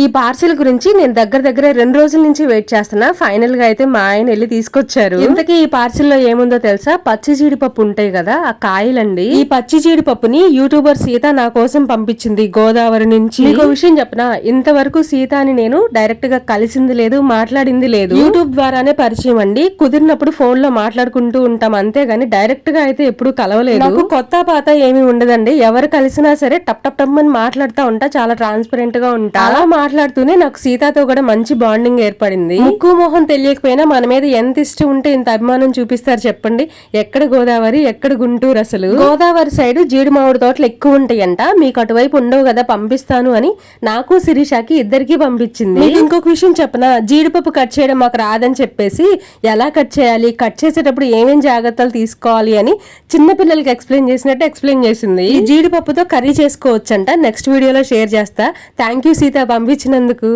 ఈ పార్సిల్ గురించి నేను దగ్గర 2 రోజుల నుంచి వెయిట్ చేస్తున్నా. ఫైనల్ గా అయితే మా ఆయన వెళ్ళి తీసుకొచ్చారు. ఇంతకీ ఈ పార్సిల్ లో ఏముందో తెలుసా? పచ్చి జీడిపప్పు ఉంటాయి కదా, ఆ కాయలండి. ఈ పచ్చి జీడిపప్పుని యూట్యూబర్ సీత నా కోసం పంపించింది గోదావరి నుంచి. మీకు విషయం చెప్పనా, ఇంతవరకు సీత అని నేను డైరెక్ట్ గా కలిసింది లేదు, మాట్లాడింది లేదు. యూట్యూబ్ ద్వారానే పరిచయం అండి. కుదిరినప్పుడు ఫోన్ లో మాట్లాడుకుంటూ ఉంటాం అంతేగాని డైరెక్ట్ గా అయితే ఎప్పుడు కలవలేదు. నాకు కొత్త పాత ఏమీ ఉండదండి. ఎవరు కలిసినా సరే టప్ టప్ టప్ అని మాట్లాడుతూ ఉంటా. చాలా ట్రాన్స్పరెంట్ గా ఉంటా. అలా మాట్లాడుతూనే నాకు సీతతో కూడా మంచి బాండింగ్ ఏర్పడింది. ముక్కు మొహం తెలియకపోయినా మన మీద ఎంత ఇష్టం ఉంటే ఇంత అభిమానం చూపిస్తారు చెప్పండి. ఎక్కడ గోదావరి, ఎక్కడ గుంటూరు. అసలు గోదావరి సైడ్ జీడి మామిడి తోటలు ఎక్కువ ఉంటాయంట. మీకు అటువైపు ఉండవు కదా, పంపిస్తాను అని నాకు శిరీషకి ఇద్దరికి పంపించింది. ఇంకొక విషయం చెప్పనా, జీడిపప్పు కట్ చేయడం మాకు రాదని చెప్పేసి ఎలా కట్ చేయాలి, కట్ చేసేటప్పుడు ఏమేం జాగ్రత్తలు తీసుకోవాలి అని చిన్న పిల్లలకి ఎక్స్ప్లెయిన్ చేసినట్టు ఎక్స్ప్లెయిన్ చేసింది. ఈ జీడిపప్పుతో కర్రీ చేసుకోవచ్చంట. నెక్స్ట్ వీడియోలో షేర్ చేస్తా. Thank you Sita పంపించినందుకు.